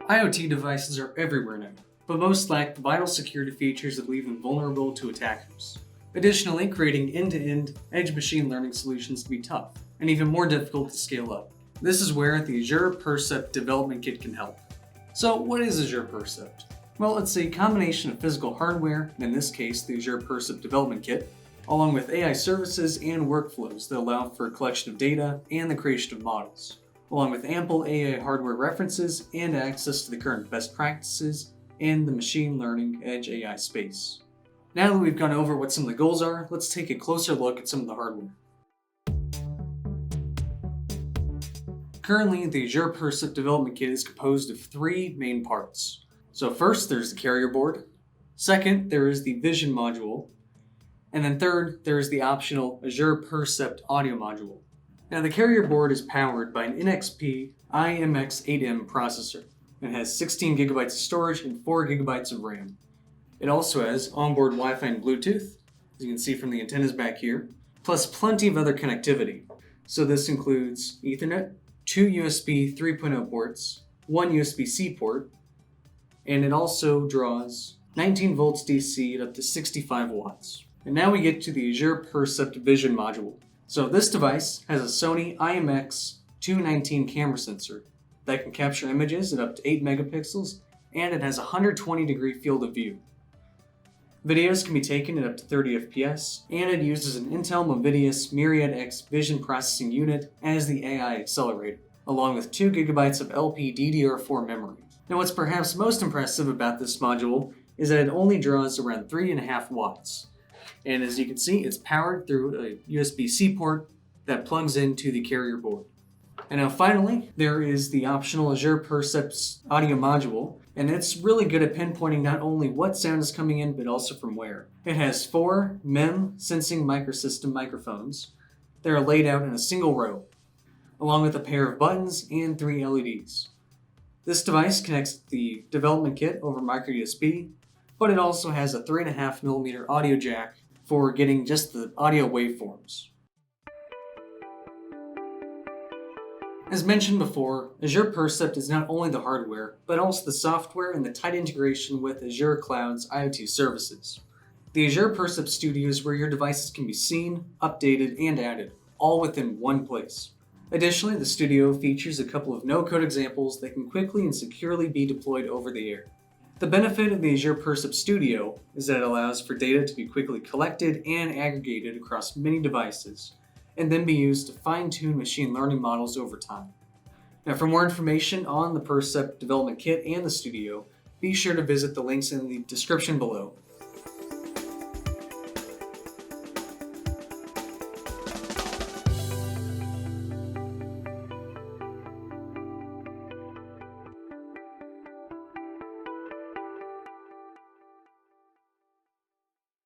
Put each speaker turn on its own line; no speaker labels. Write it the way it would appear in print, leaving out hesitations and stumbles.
IoT devices are everywhere now, but most lack the vital security features that leave them vulnerable to attackers. Additionally, creating end-to-end edge machine learning solutions can be tough, and even more difficult to scale up. This is where the Azure Percept Development Kit can help. So what is Azure Percept? Well, it's a combination of physical hardware, in this case the Azure Percept Development Kit, along with AI services and workflows that allow for collection of data and the creation of models, along with ample AI hardware references and access to the current best practices in the machine learning edge AI space. Now that we've gone over what some of the goals are, let's take a closer look at some of the hardware. Currently, the Azure Percept Development Kit is composed of three main parts. So first, there's the carrier board. Second, there is the vision module. And then third, there is the optional Azure Percept audio module. Now, the carrier board is powered by an NXP i.mx 8M processor and has 16 gigabytes of storage and 4 gigabytes of RAM. It also has onboard Wi-Fi and Bluetooth, as you can see from the antennas back here, plus plenty of other connectivity. So this includes Ethernet, 2 USB 3.0 ports, 1 USB-C port, and it also draws 19 volts DC at up to 65 watts. And now we get to the Azure Percept Vision module. So this device has a Sony i.mx 219 camera sensor that can capture images at up to 8 megapixels, and it has a 120-degree field of view. Videos can be taken at up to 30 FPS, and it uses an Intel Movidius Myriad X vision processing unit as the AI accelerator, along with 2 gigabytes of LPDDR4 memory. Now what's perhaps most impressive about this module is that it only draws around 3.5 watts. And as you can see, it's powered through a USB-C port that plugs into the carrier board. And now finally, there is the optional Azure Percept audio module, and it's really good at pinpointing not only what sound is coming in, but also from where. It has 4 MEM sensing microsystem microphones that are laid out in a single row, along with a pair of buttons and 3 LEDs. This device connects the development kit over micro USB, but it also has a 3.5mm audio jack for getting just the audio waveforms. As mentioned before, Azure Percept is not only the hardware, but also the software and the tight integration with Azure Cloud's IoT services. The Azure Percept Studio is where your devices can be seen, updated, and added, all within one place. Additionally, the Studio features a couple of no-code examples that can quickly and securely be deployed over the air. The benefit of the Azure Percept Studio is that it allows for data to be quickly collected and aggregated across many devices, and then be used to fine-tune machine learning models over time. Now, for more information on the Percept Development Kit and the Studio, be sure to visit the links in the description below.